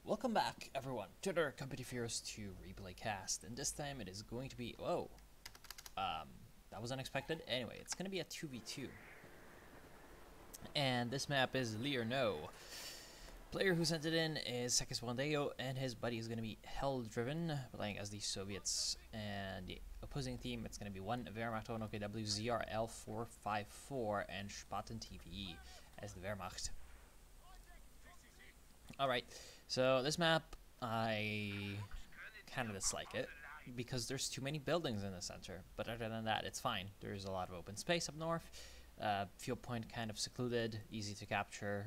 Welcome back, everyone, to the Company Heroes 2 replay cast, and this time it is going to be, that was unexpected. Anyway, it's going to be a 2v2, and this map is Lee or No. Player who sent it in is Sekis Wandeo, and his buddy is going to be Hell Driven, playing as the Soviets, and the opposing team, it's going to be one Wehrmacht on OKW ZRL 454 and Spaten TVE as the Wehrmacht. Alright, so this map, I kind of dislike it because there's too many buildings in the center, but other than that, it's fine. There's a lot of open space up north, field point kind of secluded, easy to capture,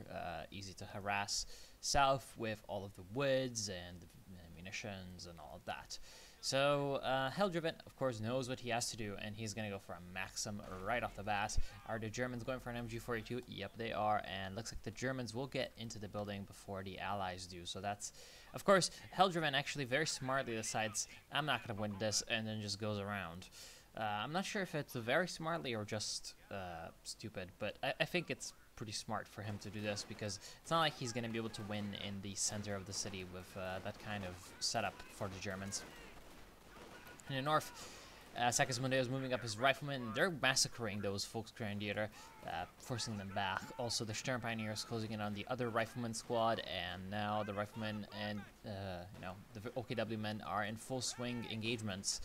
easy to harass. South with all of the woods and the munitions and all of that. So, Helldriven, of course, knows what he has to do, and he's going to go for a Maxim right off the bat. Are the Germans going for an MG42? Yep, they are, and looks like the Germans will get into the building before the Allies do. So that's, of course, Helldriven actually very smartly decides, I'm not going to win this, and then just goes around. I'm not sure if it's very smartly or just stupid, but I think it's pretty smart for him to do this, because it's not like he's going to be able to win in the center of the city with that kind of setup for the Germans. In the north, Sekis Wandeo is moving up his riflemen. They're massacring those Volksgrenadier, forcing them back. Also, the Stern Pioneers closing in on the other rifleman squad, and now the riflemen and the OKW men are in full swing engagements.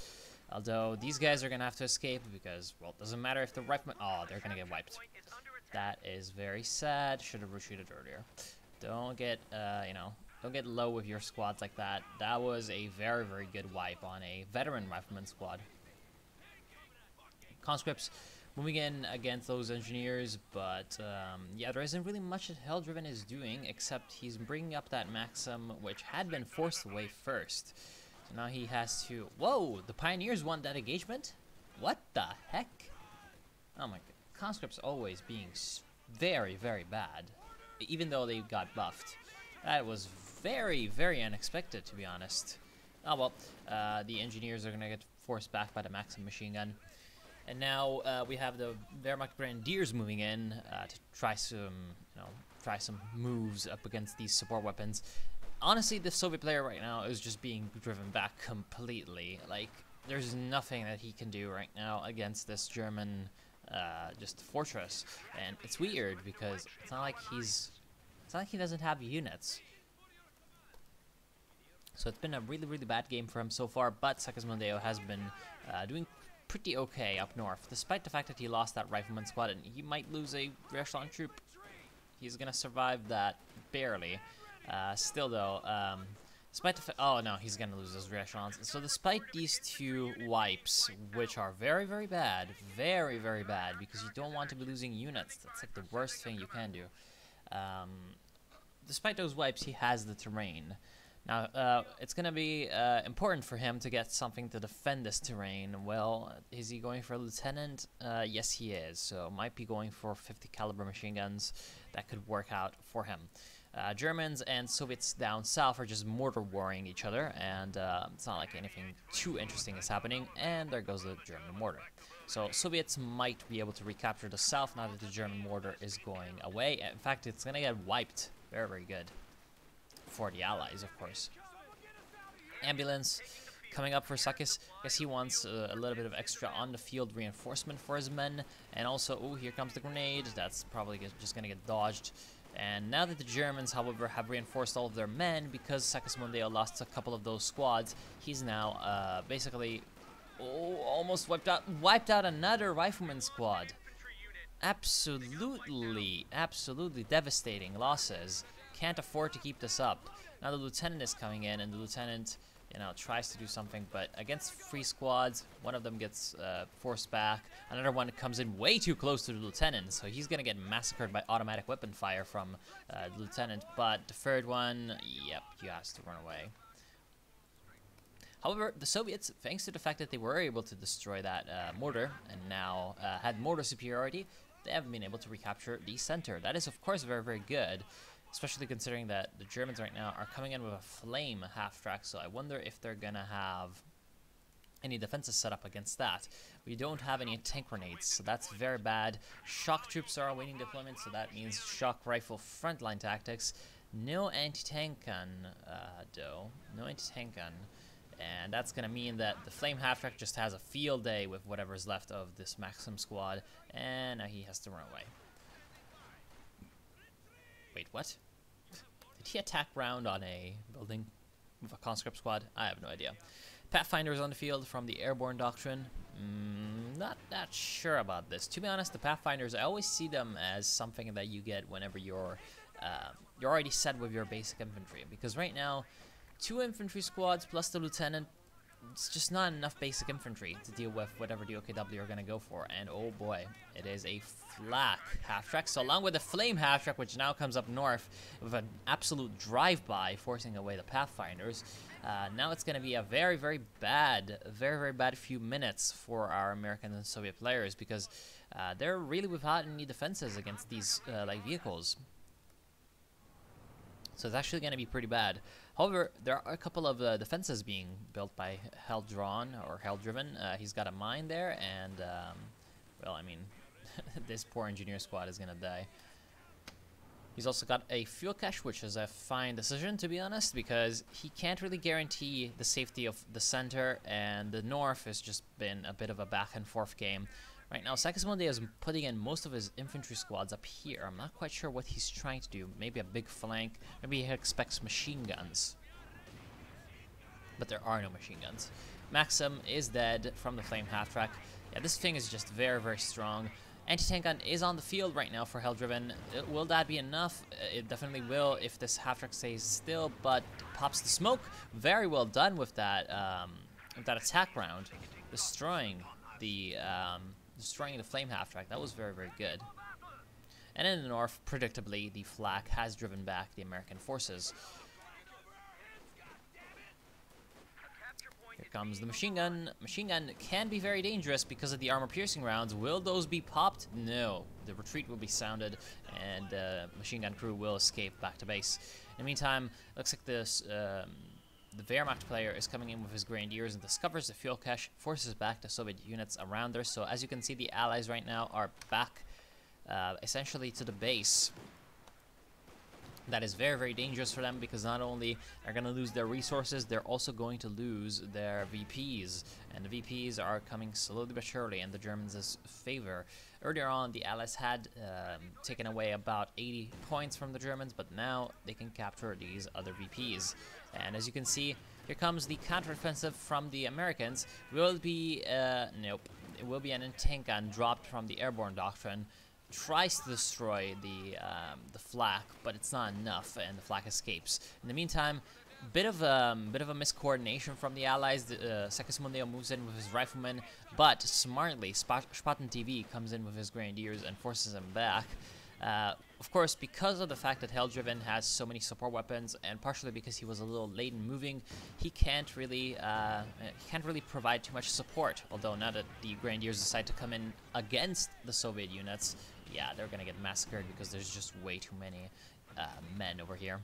Although these guys are gonna have to escape because, well, it doesn't matter if the riflemen. Oh, they're gonna get wiped. That is very sad. Should have retreated earlier. Don't get Don't get low with your squads like that. That was a very, very good wipe on a veteran rifleman squad. Conscripts moving in against those engineers, but yeah, there isn't really much that Helldriven is doing, except he's bringing up that Maxim, which had been forced away first. So now he has to... Whoa! The Pioneers won that engagement? What the heck? Oh my god. Conscripts always being very, very bad, even though they got buffed. That was very, very unexpected, to be honest. Oh well, the engineers are gonna get forced back by the Maxim machine gun. And now we have the Wehrmacht Grenadiers moving in to try some moves up against these support weapons. Honestly, the Soviet player right now is just being driven back completely. Like, there's nothing that he can do right now against this German just fortress. And it's weird because it's not like he doesn't have units. So it's been a really, really bad game for him so far, but Sekis Wandeo has been doing pretty okay up north, despite the fact that he lost that rifleman squad, and he might lose a echelon troop. He's gonna survive that barely. Still though, despite the oh no, he's gonna lose those echelons. So despite these two wipes, which are very, very bad, very, very bad, because you don't want to be losing units. That's like the worst thing you can do. Despite those wipes, he has the terrain. Now, it's going to be important for him to get something to defend this terrain. Well, is he going for a lieutenant? Yes, he is. So might be going for 50 caliber machine guns. That could work out for him. Germans and Soviets down south are just mortar warring each other, and it's not like anything too interesting is happening. And there goes the German mortar. So Soviets might be able to recapture the south now that the German mortar is going away. In fact, it's going to get wiped. Very, very good. For the Allies, of course. Ambulance coming up for Sekis. Guess he wants a little bit of extra on the field reinforcement for his men. And also, oh, here comes the grenade. That's probably just going to get dodged. And now that the Germans, however, have reinforced all of their men, because Sekis Wandeo lost a couple of those squads, he's now basically almost wiped out another rifleman squad. Absolutely, absolutely devastating losses. Can't afford to keep this up. Now the lieutenant is coming in, and the lieutenant, tries to do something, but against three squads, one of them gets forced back. Another one comes in way too close to the lieutenant, so he's gonna get massacred by automatic weapon fire from the lieutenant. But the third one, yep, he has to run away. However, the Soviets, thanks to the fact that they were able to destroy that mortar and now had mortar superiority, they haven't been able to recapture the center. That is, of course, very, very good. Especially considering that the Germans right now are coming in with a flame half-track, so I wonder if they're gonna have any defenses set up against that. We don't have any tank grenades, so that's very bad. Shock troops are awaiting deployment, so that means shock rifle frontline tactics. No anti-tank gun, though. No anti-tank gun. And that's going to mean that the Flame Half-Track just has a field day with whatever's left of this Maxim squad. And now he has to run away. Wait, what? Did he attack round on a building with a conscript squad? I have no idea. Pathfinders on the field from the Airborne Doctrine. Not that sure about this. To be honest, the Pathfinders, I always see them as something that you get whenever you're already set with your basic infantry. Because right now, 2 infantry squads plus the lieutenant, it's just not enough basic infantry to deal with whatever the OKW are going to go for. And oh boy, it is a flak half-track. So along with the Flame half-track, which now comes up north with an absolute drive-by, forcing away the Pathfinders. Now it's going to be a very, very bad few minutes for our American and Soviet players, because they're really without any defenses against these like vehicles. So it's actually going to be pretty bad. However, there are a couple of defenses being built by Hell-Drawn or Hell-Driven. He's got a mine there, and well, I mean, this poor engineer squad is going to die. He's also got a fuel cache, which is a fine decision, to be honest, because he can't really guarantee the safety of the center, and the north has just been a bit of a back and forth game. Right now, Sigismunde is putting in most of his infantry squads up here. I'm not quite sure what he's trying to do. Maybe a big flank. Maybe he expects machine guns. But there are no machine guns. Maxim is dead from the Flame half-track. Yeah, this thing is just very, very strong. Anti-tank gun is on the field right now for Hell-Driven. Will that be enough? It definitely will if this half-track stays still, but pops the smoke. Very well done with that attack round, destroying the Flame half-track. That was very, very good. And in the north, predictably, the flak has driven back the American forces. Here comes the machine gun. Machine gun can be very dangerous because of the armor-piercing rounds. Will those be popped? No. The retreat will be sounded, and machine gun crew will escape back to base. In the meantime, looks like this the Wehrmacht player is coming in with his Grenadiers and discovers the fuel cache, forces back the Soviet units around there. So as you can see, the Allies right now are back essentially to the base. That is very, very dangerous for them, because not only are going to lose their resources, they're also going to lose their VPs. And the VPs are coming slowly but surely in the Germans' favor. Earlier on, the Allies had taken away about 80 points from the Germans, but now they can capture these other VPs. And as you can see, here comes the counteroffensive from the Americans. Will be, nope, it will be an tank gun dropped from the Airborne Doctrine. Tries to destroy the flak, but it's not enough, and the flak escapes. In the meantime, bit of a miscoordination from the Allies. Sigismunde moves in with his riflemen, but smartly, Spaten TV comes in with his Grenadiers and forces him back. Of course, because of the fact that Hell-Driven has so many support weapons, and partially because he was a little late in moving, he can't really provide too much support. Although now that the Grenadiers decide to come in against the Soviet units, yeah, they're gonna get massacred because there's just way too many men over here.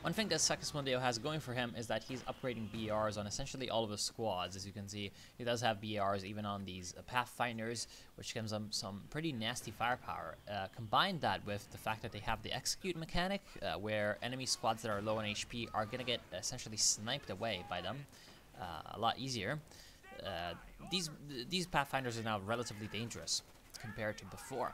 One thing that Sigismunde has going for him is that he's upgrading BRs on essentially all of his squads. As you can see, he does have BRs even on these Pathfinders, which gives them some pretty nasty firepower. Combine that with the fact that they have the execute mechanic, where enemy squads that are low on HP are going to get essentially sniped away by them a lot easier. These Pathfinders are now relatively dangerous compared to before.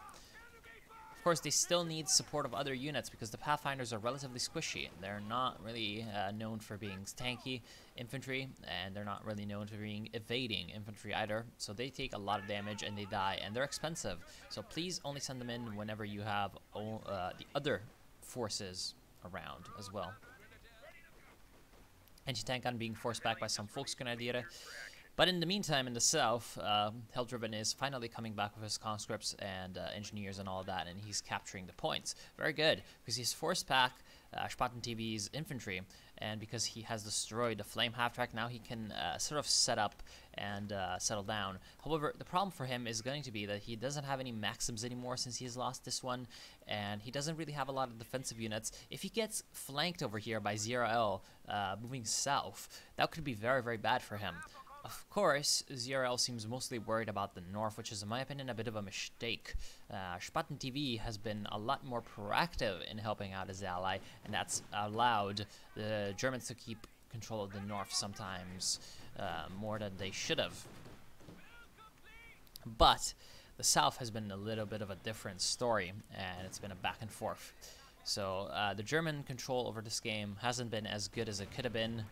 Of course, they still need support of other units because the Pathfinders are relatively squishy. They're not really known for being tanky infantry, and they're not really known for being evading infantry either. So they take a lot of damage and they die, and they're expensive. So please only send them in whenever you have the other forces around as well. Anti-tank gun being forced back by some Volksgrenadiere. But in the meantime, in the south, Hell-Driven is finally coming back with his conscripts and engineers and all that, and he's capturing the points. Very good, because he's forced back Spaten TV's infantry, and because he has destroyed the Flame half-track, now he can sort of set up and settle down. However, the problem for him is going to be that he doesn't have any Maxims anymore since he has lost this one, and he doesn't really have a lot of defensive units. If he gets flanked over here by 0L moving south, that could be very, very bad for him. Of course, ZRL seems mostly worried about the north, which is, in my opinion, a bit of a mistake. Spaten TV has been a lot more proactive in helping out his ally, and that's allowed the Germans to keep control of the north sometimes more than they should have. But the south has been a little bit of a different story, and it's been a back and forth. So the German control over this game hasn't been as good as it could have been,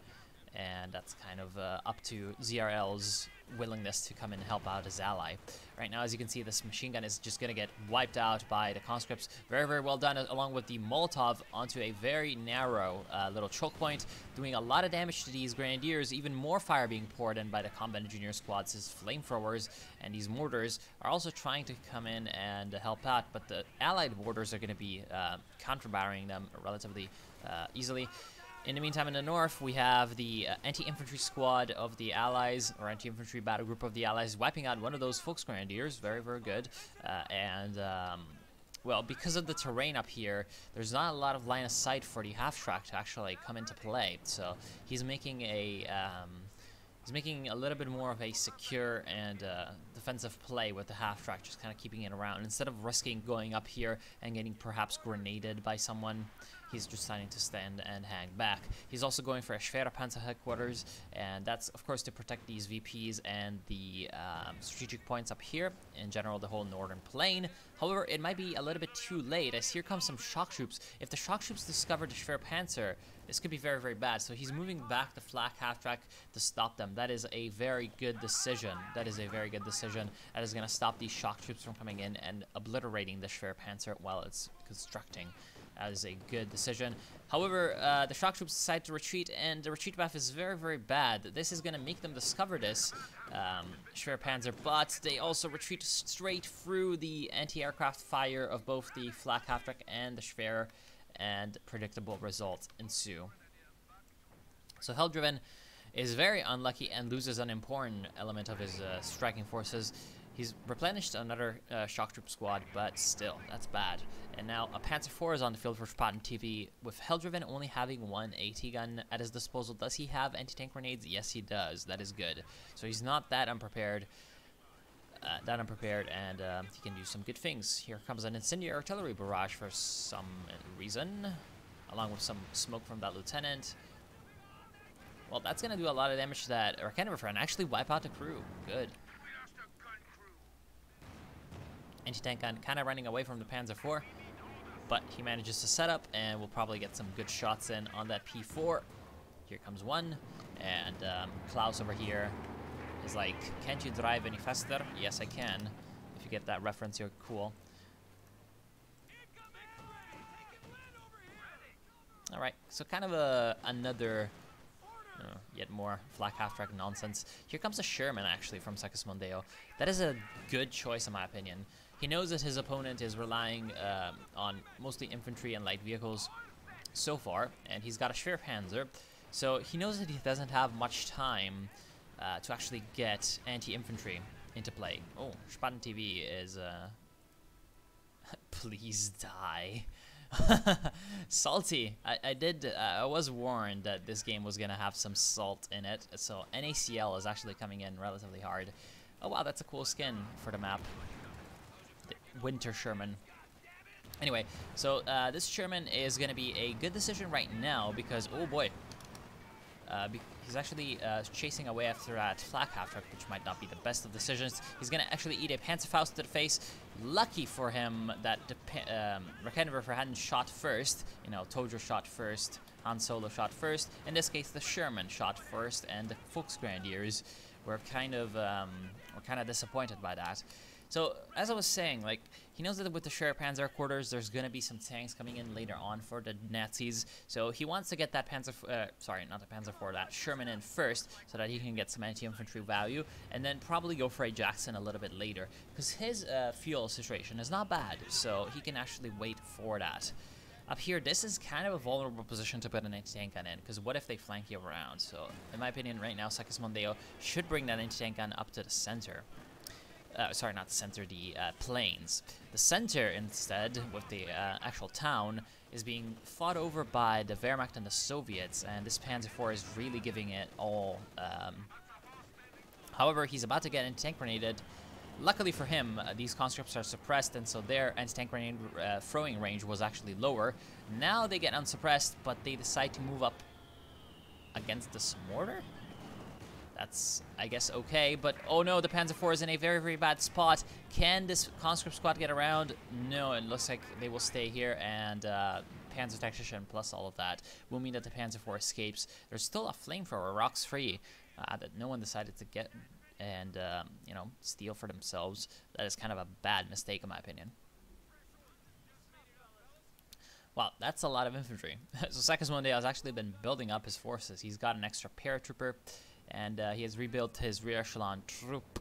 and that's kind of up to ZRL's willingness to come and help out his ally. Right now, as you can see, this machine gun is just going to get wiped out by the conscripts. Very, very well done, along with the Molotov onto a very narrow little choke point, doing a lot of damage to these Grenadiers. Even more fire being poured in by the Combat Engineer squads. His flamethrowers and these mortars are also trying to come in and help out, but the allied mortars are going to be counterbarring them relatively easily. In the meantime, in the north, we have the anti-infantry squad of the Allies, or anti-infantry battle group of the Allies, wiping out one of those Volksgrenadiers. Very, very good. Well, because of the terrain up here, there's not a lot of line of sight for the half-track to actually come into play. So he's making a little bit more of a secure and defensive play with the half-track, just kind of keeping it around. Instead of risking going up here and getting perhaps grenaded by someone, he's just deciding to stand and hang back. He's also going for a Schwerpanzer headquarters, and that's, of course, to protect these VPs and the strategic points up here, in general, the whole northern plain. However, it might be a little bit too late, as here comes some shock troops. If the shock troops discover the Schwerpanzer, this could be very, very bad. So he's moving back the flak half-track to stop them. That is a very good decision. That is a very good decision. That is going to stop these shock troops from coming in and obliterating the Schwerpanzer while it's constructing. That is a good decision. However, the shock troops decide to retreat, and the retreat path is very, very bad. This is going to make them discover this Schwerpanzer, but they also retreat straight through the anti-aircraft fire of both the flak half-track and the Schwer, and predictable results ensue. So Helldriven is very unlucky and loses an important element of his striking forces. He's replenished another shock troop squad, but still, that's bad. And now a Panzer IV is on the field for Spaten TV, with Helldriven only having one AT gun at his disposal. Does he have anti-tank grenades? Yes, he does. That is good. So he's not that unprepared. And he can do some good things. Here comes an incendiary artillery barrage for some reason, along with some smoke from that lieutenant. Well, that's going to do a lot of damage to that Rakenawerfer and actually wipe out the crew. Good. Anti-tank gun kind of running away from the Panzer IV, but he manages to set up, and we'll probably get some good shots in on that P4. Here comes one, and Klaus over here is like, can't you drive any faster? Yes, I can. If you get that reference, you're cool. Alright, so kind of another, yet more flak half-track nonsense. Here comes a Sherman, actually, from Segismundeo. That is a good choice, in my opinion. He knows that his opponent is relying on mostly infantry and light vehicles so far, and he's got a Schwerpanzer, so he knows that he doesn't have much time to actually get anti-infantry into play. Oh, Spaten TV is, please die. Salty. I was warned that this game was gonna have some salt in it, so NACL is actually coming in relatively hard. Oh wow, that's a cool skin for the map. The Winter Sherman. Anyway, so this Sherman is gonna be a good decision right now because, oh boy, he's actually chasing away after that flak half-track, which might not be the best of decisions. He's gonna actually eat a Panzerfaust to the face. Lucky for him that the Rakenawerfer hadn't shot first. You know, Tojo shot first, Han Solo shot first. In this case, the Sherman shot first, and the Volksgrenadiers were kind of disappointed by that. So, as I was saying, like, he knows that with the Schwerpanzer quarters, there's going to be some tanks coming in later on for the Nazis. So, he wants to get that that Sherman in first, so that he can get some anti-infantry value, and then probably go for a Jackson a little bit later. Because his fuel situation is not bad, so he can actually wait for that. Up here, this is kind of a vulnerable position to put an anti-tank gun in, because what if they flank you around? So, in my opinion, right now, Segismundeo should bring that anti-tank gun up to the center. Sorry, not the center, the plains. The center, instead, with the actual town, is being fought over by the Wehrmacht and the Soviets, and this Panzer IV is really giving it all However, he's about to get anti-tank grenaded. Luckily for him, these conscripts are suppressed, and so their anti-tank grenade throwing range was actually lower. Now they get unsuppressed, but they decide to move up against this mortar? That's, I guess, okay, but oh no, the Panzer IV is in a very, very bad spot. Can this conscript squad get around? No, it looks like they will stay here, and Panzer Tactician plus all of that will mean that the Panzer IV escapes. There's still a flamethrower, rocks free, that no one decided to get and, you know, steal for themselves. That is kind of a bad mistake, in my opinion. Wow, that's a lot of infantry. So Sigismund has actually been building up his forces. He's got an extra paratrooper, and he has rebuilt his rear echelon troop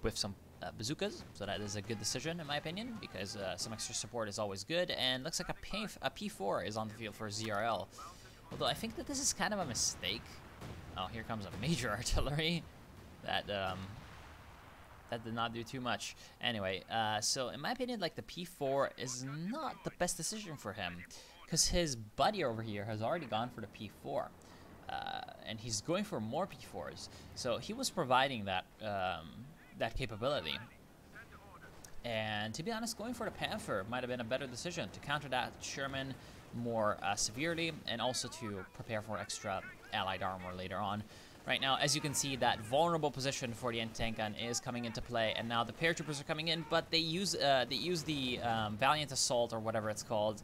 with some bazookas. So that is a good decision, in my opinion, because some extra support is always good. And looks like a P4 is on the field for ZRL. Although I think that this is kind of a mistake. Oh, here comes a major artillery. That did not do too much. Anyway, so in my opinion, like, the P4 is not the best decision for him, because his buddy over here has already gone for the P4, and he's going for more P4s. So he was providing that that capability. And to be honest, going for the Panther might have been a better decision to counter that Sherman more severely, and also to prepare for extra allied armor later on. Right now, as you can see, that vulnerable position for the anti-tank gun is coming into play, and now the paratroopers are coming in, but they use the Valiant Assault, or whatever it's called,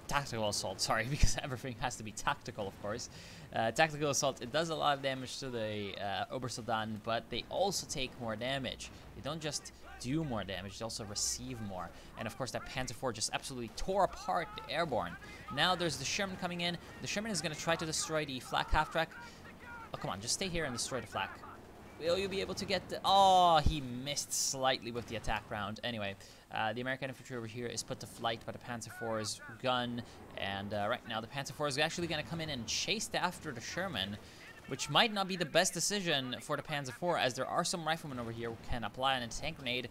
Tactical Assault, sorry, because everything has to be tactical, of course. Tactical Assault, it does a lot of damage to the Obersoldaten, but they also take more damage. They don't just do more damage, they also receive more. And of course, that Panzer IV just absolutely tore apart the airborne. Now there's the Sherman coming in. The Sherman is going to try to destroy the flak half-track. Oh, come on, just stay here and destroy the flak. Will you be able to get the... Oh, he missed slightly with the attack round. Anyway, the American infantry over here is put to flight by the Panzer IV's gun. And right now, the Panzer IV is actually going to come in and chase after the Sherman, which might not be the best decision for the Panzer IV, as there are some riflemen over here who can apply an anti-tank grenade.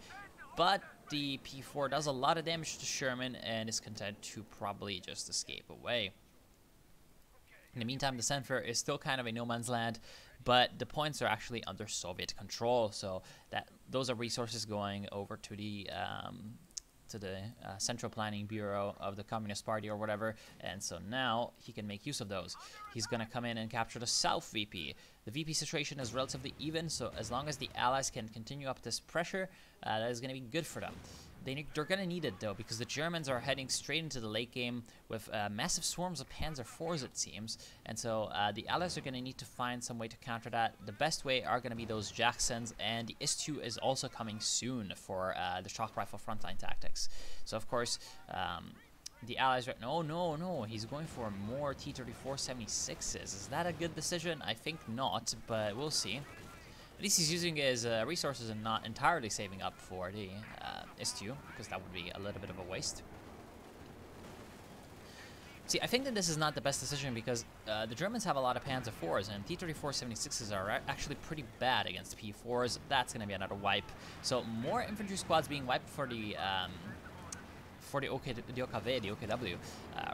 But the P4 does a lot of damage to Sherman and is content to probably just escape away. In the meantime, the center is still kind of a no man's land, but the points are actually under Soviet control, so that those are resources going over to the Central Planning Bureau of the Communist Party or whatever, and so now he can make use of those. He's going to come in and capture the South VP. The VP situation is relatively even, so as long as the Allies can continue up this pressure, that is going to be good for them. They're going to need it, though, because the Germans are heading straight into the late game with massive swarms of Panzer IVs, it seems. And so the Allies are going to need to find some way to counter that. The best way are going to be those Jacksons, and the IS-2 is also coming soon for the shock rifle frontline tactics. So, of course, the Allies right now... No, he's going for more T-34-76s. Is that a good decision? I think not, but we'll see. At least he's using his resources and not entirely saving up for the IS-2, because that would be a little bit of a waste. See, I think that this is not the best decision because the Germans have a lot of Panzer IVs, and T-34-76s are actually pretty bad against P4s. That's going to be another wipe. So more infantry squads being wiped for the OKW.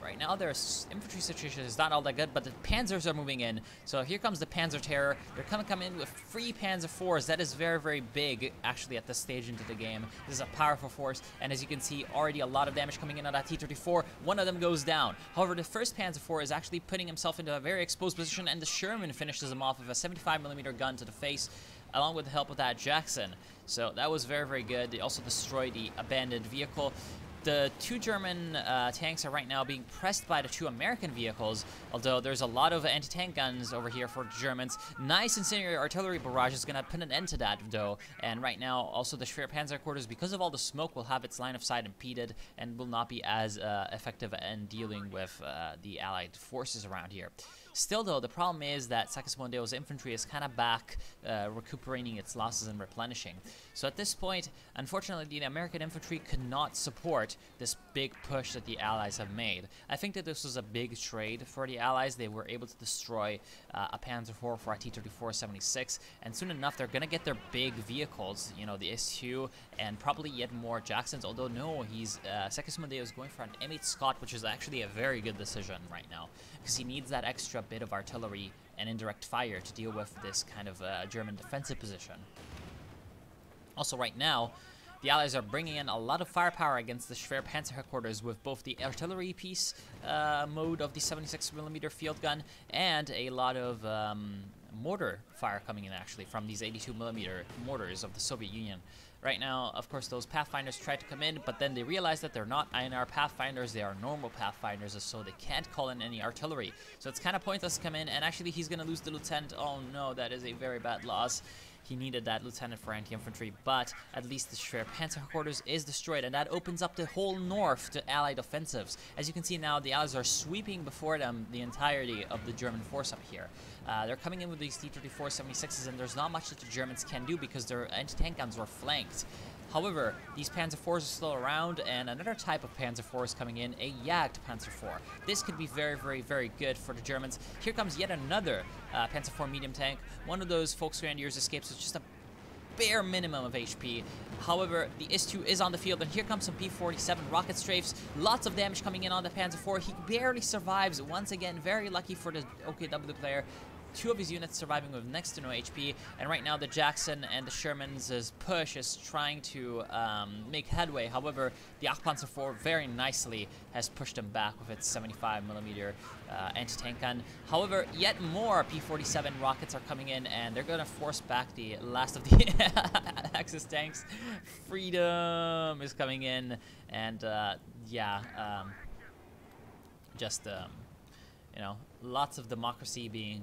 Right now, their infantry situation is not all that good, but the Panzers are moving in. So here comes the Panzer Terror. They're going to come in with 3 Panzer IVs. That is very, very big, actually, at this stage into the game. This is a powerful force, and as you can see, already a lot of damage coming in on that T-34. One of them goes down. However, the first Panzer IV is actually putting himself into a very exposed position, and the Sherman finishes him off with a 75mm gun to the face, along with the help of that Jackson. So that was very, very good. They also destroyed the abandoned vehicle. The 2 German tanks are right now being pressed by the 2 American vehicles, although there's a lot of anti-tank guns over here for the Germans. Nice incendiary artillery barrage is going to put an end to that, though. And right now, also the Schwerpanzer quarters, because of all the smoke, will have its line of sight impeded and will not be as effective in dealing with the Allied forces around here. Still, though, the problem is that Sigismundo's infantry is kind of back, recuperating its losses and replenishing. So at this point, unfortunately, the American infantry could not support support this big push that the Allies have made. I think that this was a big trade for the Allies. They were able to destroy a Panzer IV for a T-34-76, and soon enough they're going to get their big vehicles, you know, the S2 and probably yet more Jacksons, although no, Sekis Mondeo is going for an M8 Scott, which is actually a very good decision right now, because he needs that extra bit of artillery and indirect fire to deal with this kind of German defensive position. Also right now, the Allies are bringing in a lot of firepower against the Schwer Panzer headquarters with both the artillery piece mode of the 76mm field gun and a lot of mortar fire coming in actually from these 82mm mortars of the Soviet Union. Right now, of course, those Pathfinders try to come in, but then they realize that they're not INR Pathfinders, they are normal Pathfinders, so they can't call in any artillery. So it's kind of pointless to come in, and actually he's going to lose the lieutenant. Oh no, that is a very bad loss. He needed that lieutenant for anti-infantry, but at least the Schwer Panzer headquarters is destroyed, and that opens up the whole north to Allied offensives. As you can see now, the Allies are sweeping before them the entirety of the German force up here. They're coming in with these T-34-76s, and there's not much that the Germans can do because their anti-tank guns were flanked. However, these Panzer IVs are still around, and another type of Panzer IV is coming in, a Jagd Panzer IV. This could be very, very, very good for the Germans. Here comes yet another Panzer IV medium tank. One of those Volksgrenadiers escapes with just a bare minimum of HP. However, the IS-2 is on the field, and here comes some P-47 rocket strafes. Lots of damage coming in on the Panzer IV. He barely survives. Once again, very lucky for the OKW player. Two of his units surviving with next to no HP, and right now the Jackson and the Sherman's push is trying to make headway. However, the Panzer IV very nicely has pushed him back with its 75mm anti-tank gun. However, yet more P-47 rockets are coming in, and they're going to force back the last of the Axis tanks. Freedom is coming in, and you know, lots of democracy being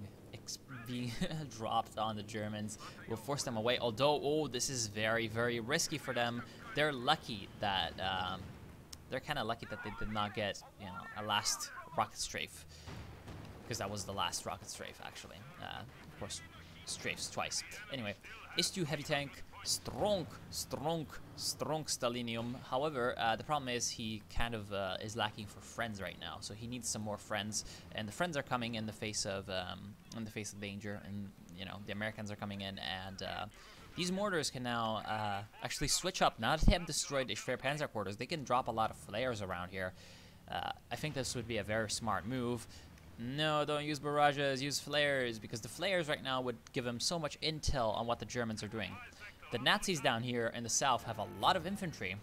dropped on the Germans will force them away. Although, this is very, very risky for them. They're lucky that they're kind of lucky that they did not get, you know, a last rocket strafe, because that was the last rocket strafe actually. Of course, strafes twice. Anyway, IS-2 heavy tank. Strong Stalinium. However, the problem is he kind of is lacking for friends right now, so he needs some more friends, and the friends are coming in the face of danger, and you know the Americans are coming in, and these mortars can now actually switch up. Now that they have destroyed the Schwer Panzer headquarters, they can drop a lot of flares around here. I think this would be a very smart move. No, don't use barrages, use flares, because the flares right now would give them so much intel on what the Germans are doing. The Nazis down here in the south have a lot of infantry,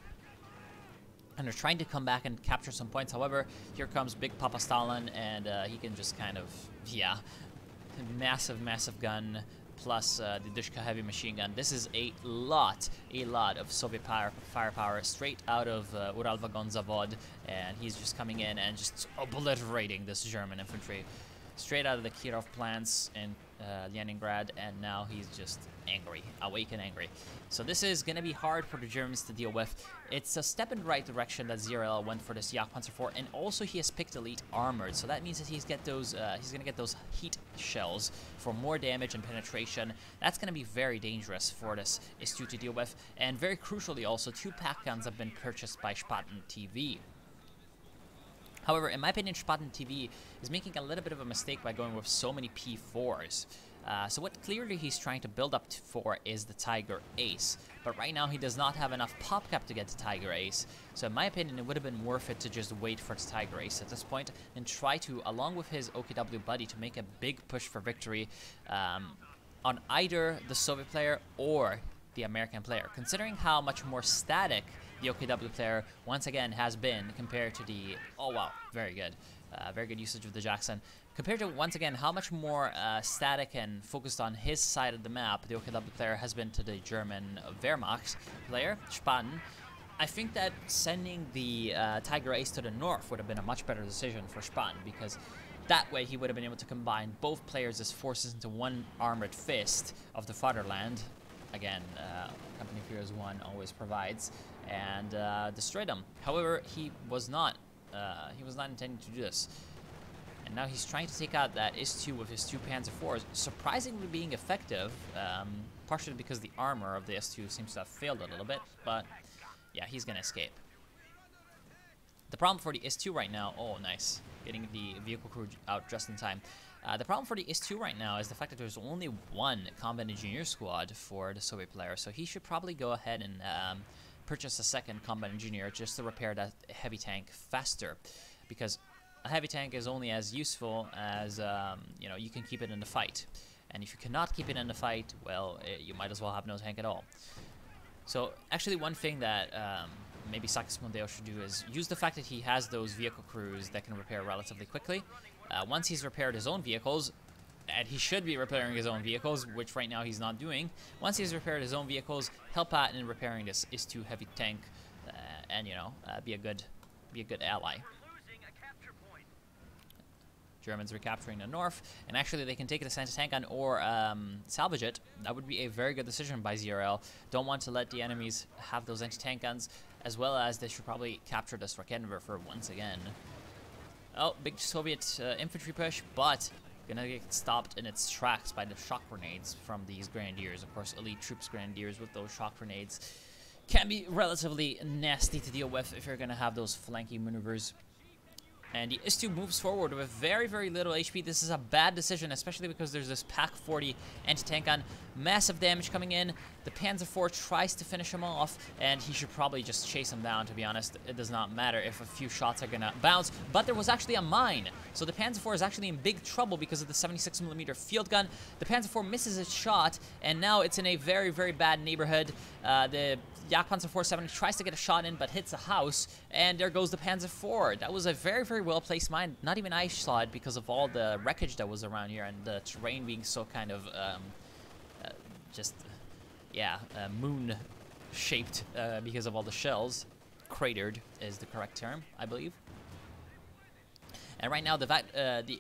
and they're trying to come back and capture some points. However, here comes Big Papa Stalin, and he can just kind of, massive gun, plus the Dushka heavy machine gun. This is a lot of Soviet firepower straight out of Uralvagon Zavod, and he's just coming in and just obliterating this German infantry. Straight out of the Kirov plants in Leningrad, and now he's just angry, awake and angry. So this is going to be hard for the Germans to deal with. It's a step in the right direction that ZRL went for this Jagd Panzer IV, and also he has picked Elite Armored, so that means that he's going to get those heat shells for more damage and penetration. That's going to be very dangerous for this IS-2 to deal with, and very crucially also, 2 pack guns have been purchased by Spaten TV. However, in my opinion, Spaten TV is making a little bit of a mistake by going with so many P4s. So what clearly he's trying to build up for is the Tiger Ace. But right now he does not have enough pop cap to get to Tiger Ace. So in my opinion, it would have been worth it to just wait for the Tiger Ace at this point and try to, along with his OKW buddy, to make a big push for victory on either the Soviet player or the American player. Considering how much more static the OKW player once again has been compared to the, oh wow, very good usage of the Jackson. Compared to, once again, how much more static and focused on his side of the map the OKW player has been to the German Wehrmacht player, Spaten, I think that sending the Tiger Ace to the north would have been a much better decision for Spaten, because that way he would have been able to combine both players' forces into one armored fist of the fatherland. Again, Company Fears 1 always provides, and destroy them. However, he was not intending to do this. And now he's trying to take out that IS-2 with his 2 Panzer IVs, surprisingly being effective, partially because the armor of the IS-2 seems to have failed a little bit, but yeah, he's gonna escape. The problem for the IS-2 right now, oh nice, getting the vehicle crew out just in time. The problem for the IS-2 right now is the fact that there's only one combat engineer squad for the Soviet player, so he should probably go ahead and purchase a second combat engineer just to repair that heavy tank faster, because a heavy tank is only as useful as you know, you can keep it in the fight, and if you cannot keep it in the fight, well, you might as well have no tank at all. So actually one thing that maybe Sakis Mondeo should do is use the fact that he has those vehicle crews that can repair relatively quickly. Once he's repaired his own vehicles, and he should be repairing his own vehicles, which right now he's not doing. Once he's repaired his own vehicles, help out in repairing this IS-2 heavy tank, and you know, be a good ally. Germans recapturing the north, and actually they can take it to tank gun or salvage it. That would be a very good decision by ZRL. Don't want to let the enemies have those anti-tank guns, as well as they should probably capture the Raketenwerfer once again. Oh, big Soviet infantry push, but gonna get stopped in its tracks by the shock grenades from these grenadiers. Of course, elite troops grenadiers with those shock grenades can be relatively nasty to deal with if you're gonna have those flanking maneuvers. And the IS-2 moves forward with very, very little HP. This is a bad decision, especially because there's this PaK-40 anti-tank gun. Massive damage coming in. The Panzer IV tries to finish him off, and he should probably just chase him down, to be honest. It does not matter if a few shots are gonna bounce, but there was actually a mine. So the Panzer IV is actually in big trouble because of the 76mm field gun. The Panzer IV misses its shot, and now it's in a very, very bad neighborhood. The Jagdpanzer 470 tries to get a shot in, but hits a house, and there goes the Panzer IV. That was a very, very well-placed mine. Not even I saw it because of all the wreckage that was around here, and the terrain being so kind of, moon-shaped because of all the shells. Cratered is the correct term, I believe. And right now, the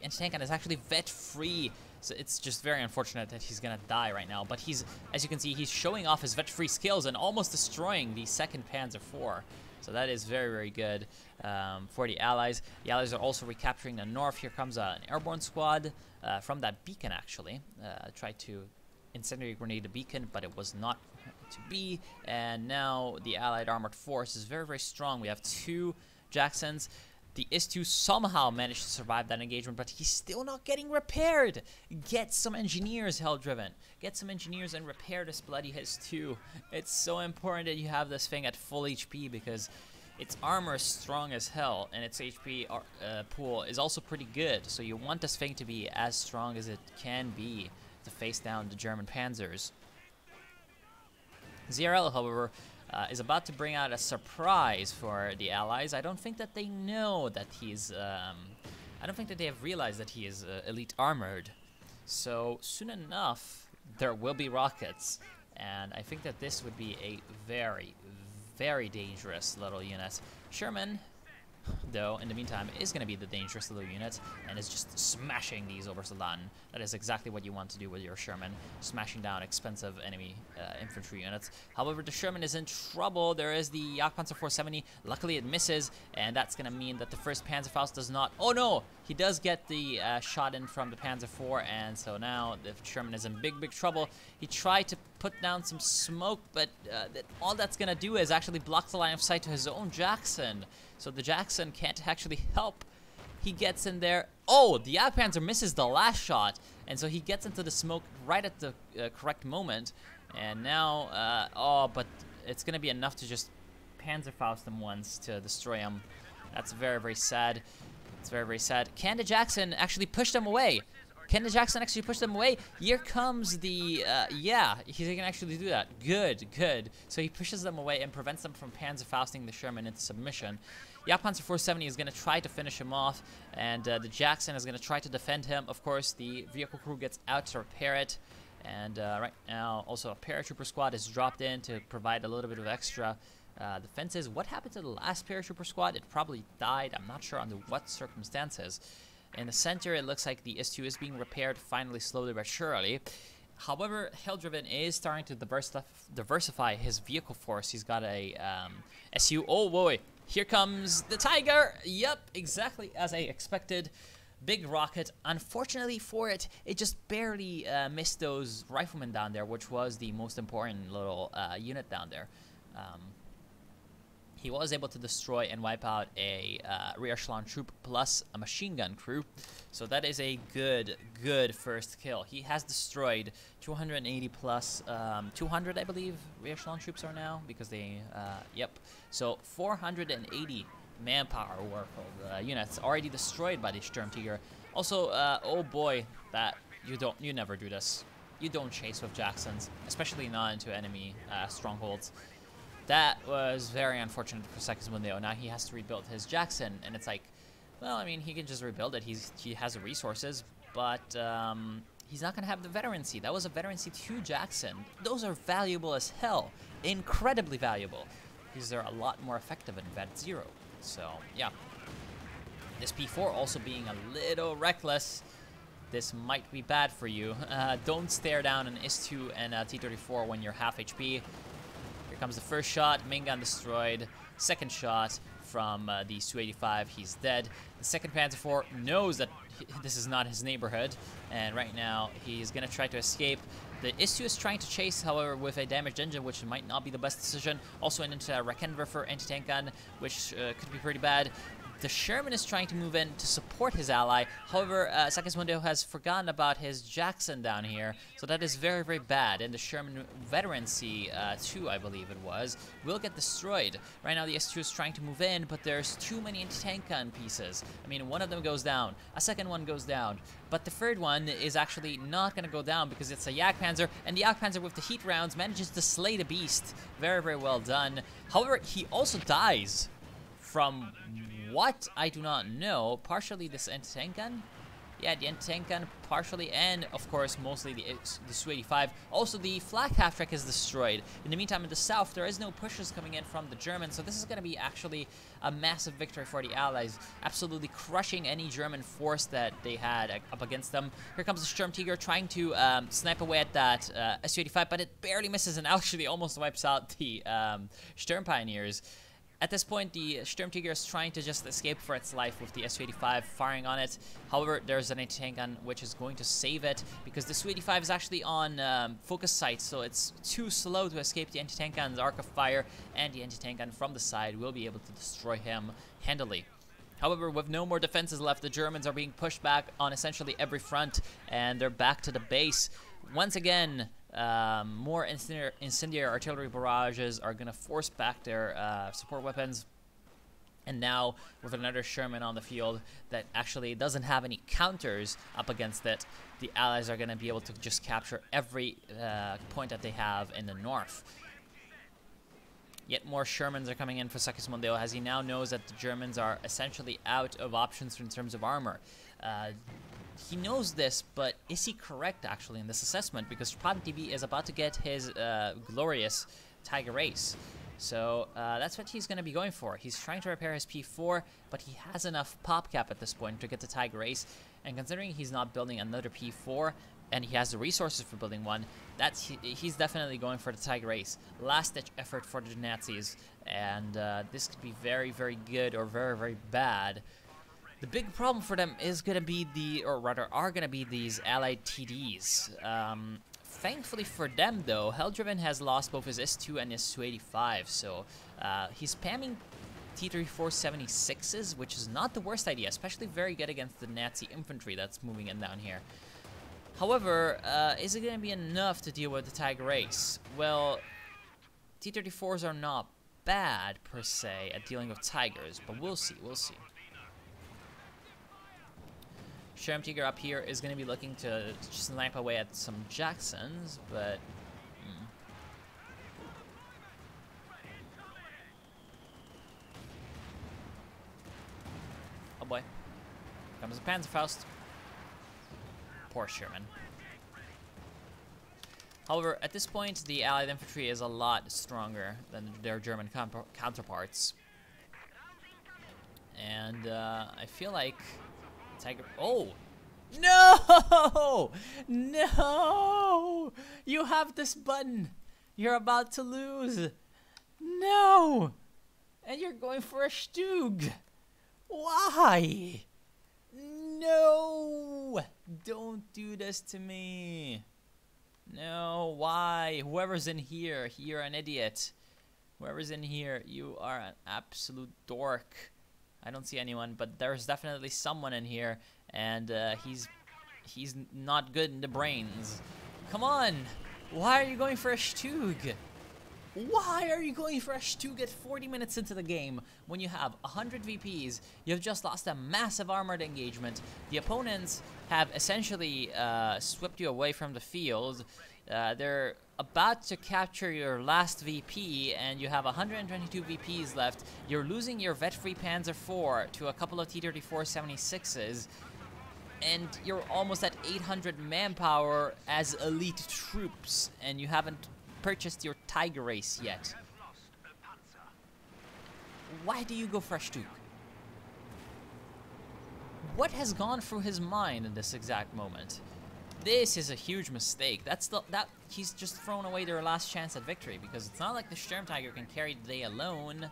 anti-tank gun is actually vet-free. So it's just very unfortunate that he's gonna die right now. But he's, as you can see, he's showing off his vet-free skills and almost destroying the second Panzer IV. So that is very, very good for the Allies. The Allies are also recapturing the north. Here comes an airborne squad from that beacon, actually. Tried to incendiary grenade the beacon, but it was not to be. And now the Allied armored force is very, very strong. We have 2 Jacksons. The IS-2 somehow managed to survive that engagement, but he's still not getting repaired. Get some engineers, Hell-Driven. Get some engineers and repair this bloody IS-2. It's so important that you have this thing at full HP, because its armor is strong as hell, and its HP pool is also pretty good. So you want this thing to be as strong as it can be to face down the German panzers. ZRL, however, is about to bring out a surprise for the Allies. I don't think that they know that he's... I don't think that they have realized that he is elite armored. So soon enough, there will be rockets. And I think that this would be a very, very dangerous little unit. Sherman, though, in the meantime, is going to be the dangerous little unit and is just smashing these Obersoldaten. That is exactly what you want to do with your Sherman, smashing down expensive enemy infantry units. However, the Sherman is in trouble. There is the Jagdpanzer 470. Luckily, it misses, and that's going to mean that the first Panzerfaust does not... Oh, no! He does get the shot in from the Panzer IV, and so now the Sherman is in big, big trouble. He tried to put down some smoke, but all that's going to do is actually block the line of sight to his own Jackson. So the Jackson can't actually help. He gets in there. Oh, the Jagdpanzer misses the last shot, and so he gets into the smoke right at the correct moment. And now, oh, but it's going to be enough to just Panzerfaust him once to destroy him. That's very, very sad. It's very, very sad. Can the Jackson actually push them away? Can the Jackson actually push them away? Here comes the, yeah, he can actually do that. Good, good. So he pushes them away and prevents them from Panzerfausting the Sherman into submission. Jagdpanzer 470 is going to try to finish him off, and the Jackson is going to try to defend him. Of course, the vehicle crew gets out to repair it, and right now also a paratrooper squad is dropped in to provide a little bit of extra defenses. What happened to the last paratrooper squad? It probably died. I'm not sure under what circumstances. In the center, it looks like the IS-2 is being repaired finally, slowly but surely. However, Hell-Driven is starting to diversify his vehicle force. He's got a SU. Oh boy, here comes the Tiger. Yep, exactly as I expected. Big rocket. Unfortunately for it, it just barely missed those riflemen down there, which was the most important little unit down there. he was able to destroy and wipe out a rear echelon troop plus a machine gun crew. So that is a good first kill. He has destroyed 280 plus 200, I believe, rear echelon troops are now, because they, yep. So 480 manpower worth of units already destroyed by the Sturmtiger. Also, oh boy, that you never do this. You don't chase with Jacksons, especially not into enemy strongholds. That was very unfortunate for Segismundeo. Now he has to rebuild his Jackson, and it's like, well, I mean, he can just rebuild it. He has the resources, but he's not gonna have the veterancy. That was a veterancy 2 Jackson. Those are valuable as hell, incredibly valuable, because they're a lot more effective in Vet 0. So yeah, this P4 also being a little reckless. This might be bad for you. Don't stare down an IS-2 and a T-34 when you're half HP. Here comes the first shot, main gun destroyed. Second shot from the Su-85, he's dead. The second Panzer IV knows that this is not his neighborhood, and right now he's gonna try to escape. The IS-2 is trying to chase, however, with a damaged engine, which might not be the best decision. Also an Raketenwerfer anti-tank gun, which could be pretty bad. The Sherman is trying to move in to support his ally. However, Segismundeo has forgotten about his Jackson down here, so that is very, very bad. And the Sherman veterancy 2, I believe it was, will get destroyed. Right now, the S2 is trying to move in, but there's too many anti-tank gun pieces. I mean, one of them goes down, a second one goes down, but the third one is actually not going to go down because it's a Jagdpanzer, and the Jagdpanzer with the heat rounds manages to slay the beast. Very, very well done. However, he also dies from what? I do not know. Partially this anti-tank gun. Yeah, the anti-tank gun partially, and of course mostly the Su-85. Also, the flak half-track is destroyed. In the meantime, in the south, there is no pushes coming in from the Germans, so this is going to be actually a massive victory for the Allies, absolutely crushing any German force that they had up against them. Here comes the Sturmtiger trying to snipe away at that Su-85, but it barely misses and actually almost wipes out the Sturm Pioneers. At this point, the Sturmtiger is trying to just escape for its life with the Su-85 firing on it. However, there's an anti-tank gun which is going to save it because the Su-85 is actually on focus sight, so it's too slow to escape the anti-tank gun's arc of fire, and the anti-tank gun from the side will be able to destroy him handily. However, with no more defenses left, the Germans are being pushed back on essentially every front, and they're back to the base. Once again, more incendiary artillery barrages are going to force back their support weapons. And now, with another Sherman on the field that actually doesn't have any counters up against it, the Allies are going to be able to just capture every point that they have in the north. Yet more Shermans are coming in for Segismundeo, as he now knows that the Germans are essentially out of options in terms of armor. He knows this, but is he correct actually in this assessment? Because Spartan TV is about to get his glorious Tiger Ace. So that's what he's going to be going for. He's trying to repair his P4, but he has enough pop cap at this point to get the Tiger Ace. And considering he's not building another P4, and he has the resources for building one, he's definitely going for the Tiger Ace. Last-ditch effort for the Nazis, and this could be very, very good or very, very bad. The big problem for them is going to be are going to be these Allied TDs. Thankfully for them, though, Helldriven has lost both his S2 and his Su-85, so he's spamming T-3476s, which is not the worst idea, especially very good against the Nazi infantry that's moving in down here. However, is it going to be enough to deal with the Tiger Ace? Well, T-34s are not bad, per se, at dealing with Tigers, but we'll see, we'll see. Sturmtiger up here is going to be looking to snipe away at some Jacksons, but... Oh boy. Here comes the Panzerfaust. Poor Sherman. However, at this point, the Allied infantry is a lot stronger than their German counterparts. And I feel like Tiger... Oh! No! No! You have this button! You're about to lose! No! And you're going for a Stug! Why? No! Don't do this to me! No, why? Whoever's in here, you're an idiot. Whoever's in here, you are an absolute dork. I don't see anyone, but there's definitely someone in here, and he's not good in the brains. Come on! Why are you going for a Stug? Why are you going for a Stug at 40 minutes into the game when you have 100 VPs? You've just lost a massive armored engagement. The opponents have essentially swept you away from the field. They're about to capture your last VP, and you have 122 VPs left. You're losing your vet-free Panzer IV to a couple of T-34-76s, and you're almost at 800 manpower as elite troops, and you haven't purchased your Tiger Race yet. Why do you go for a Stug? What has gone through his mind in this exact moment? This is a huge mistake. He's just thrown away their last chance at victory, because it's not like the Sturmtiger can carry the day alone.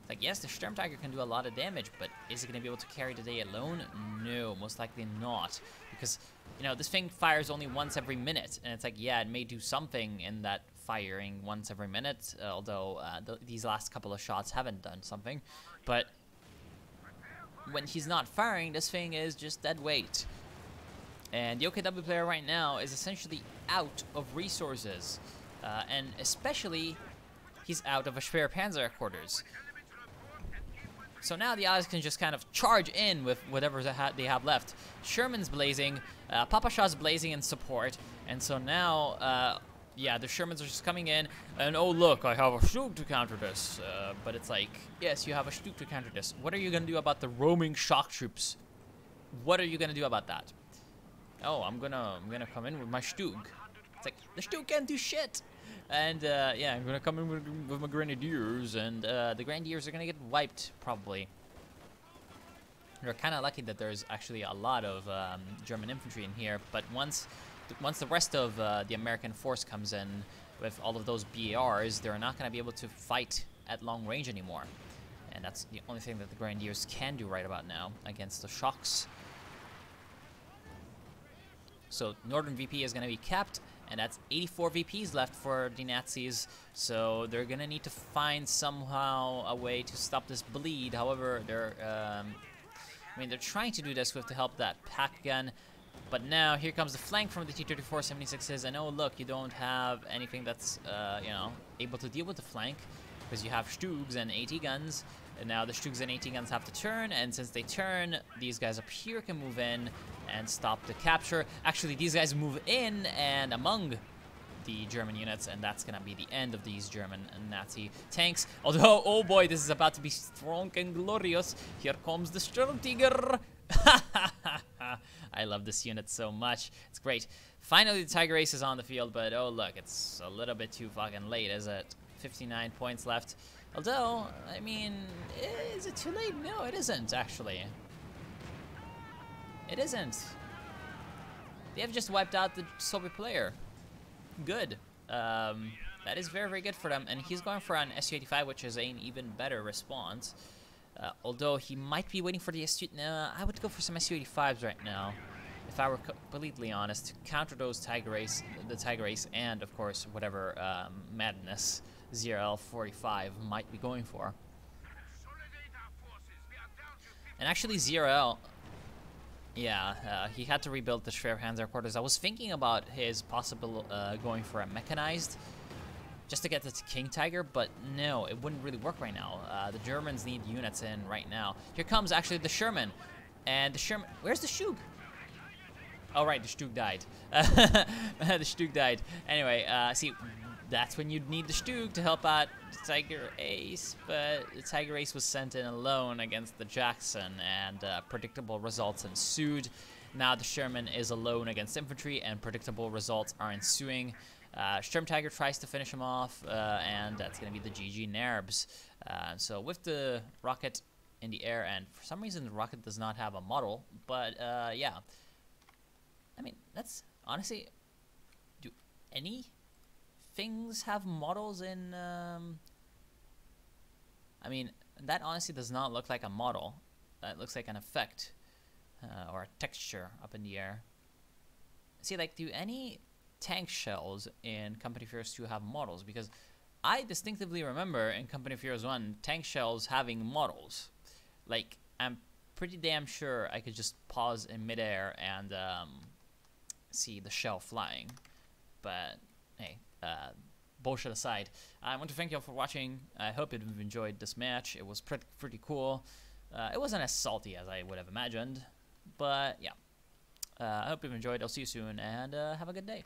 Like, yes, the Sturmtiger can do a lot of damage, but is it going to be able to carry the day alone? No, most likely not. Because, you know, this thing fires only once every minute, and it's like, yeah, it may do something in that firing once every minute, although these last couple of shots haven't done something. But when he's not firing, this thing is just dead weight. And the OKW player right now is essentially out of resources, and especially he's out of a spare Panzer quarters. So now the Allies can just kind of charge in with whatever they have left. Sherman's blazing, Papashaw's blazing in support, and so now, yeah, the Shermans are just coming in, and oh look, I have a Stug to counter this. But it's like, yes, you have a Stug to counter this. What are you gonna do about the roaming shock troops? What are you gonna do about that? Oh, I'm gonna come in with my Stug. It's like, the Stug can't do shit! And, yeah, I'm gonna come in with my Grenadiers, and, the Grenadiers are gonna get wiped, probably. We're kinda lucky that there's actually a lot of, German infantry in here, but once the rest of, the American force comes in with all of those BARs, they're not gonna be able to fight at long range anymore. And that's the only thing that the Grenadiers can do right about now against the shocks. So Northern VP is going to be capped, and that's 84 VPs left for the Nazis. So they're going to need to find somehow a way to stop this bleed. However, they're trying to do this with the help of that pack gun. But now here comes the flank from the T-34-76s, and oh look, you don't have anything that's you know, able to deal with the flank, because you have Stugs and AT guns. And now the Stugs and AT guns have to turn, and since they turn, these guys up here can move in and stop the capture. Actually, these guys move in and among the German units, and that's gonna be the end of these German and Nazi tanks. Although, oh boy, this is about to be strong and glorious. Here comes the Sturmtiger. I love this unit so much. It's great. Finally, the Tiger Race is on the field, but oh look, it's a little bit too fucking late, is it? 59 points left. Although, I mean, is it too late? No, it isn't, actually. It isn't. They have just wiped out the Soviet player. Good. That is very, very good for them. And he's going for an Su-85, which is an even better response. Although he might be waiting for the Su... No, I would go for some Su-85s right now, if I were completely honest, to counter those Tiger Race, the Tiger Race, and of course whatever madness ZRL-45 might be going for. And actually ZRL, yeah, he had to rebuild the Schwerpanzer quarters. I was thinking about his possible going for a mechanized, just to get the King Tiger, but no, it wouldn't really work right now. The Germans need units in right now. Here comes actually the Sherman, and the Sherman, where's the Stug? Oh right, the Stug died. The Stug died. Anyway, see, that's when you'd need the Stug to help out the Tiger Ace, but the Tiger Ace was sent in alone against the Jackson, and predictable results ensued. Now the Sherman is alone against infantry, and predictable results are ensuing. Sturmtiger tries to finish him off, and that's going to be the GG Nerbs. So with the rocket in the air, and for some reason the rocket does not have a model, but yeah. I mean, that's honestly, do any things have models in, I mean, that honestly does not look like a model. That looks like an effect, or a texture up in the air. See, like, do any tank shells in Company First 2 have models? Because I distinctively remember in Company of Heroes 1 tank shells having models. Like, I'm pretty damn sure I could just pause in midair and see the shell flying. But hey, bullshit aside, I want to thank you all for watching. I hope you've enjoyed this match. It was pretty cool. It wasn't as salty as I would have imagined, but yeah. I hope you've enjoyed. I'll see you soon, and have a good day.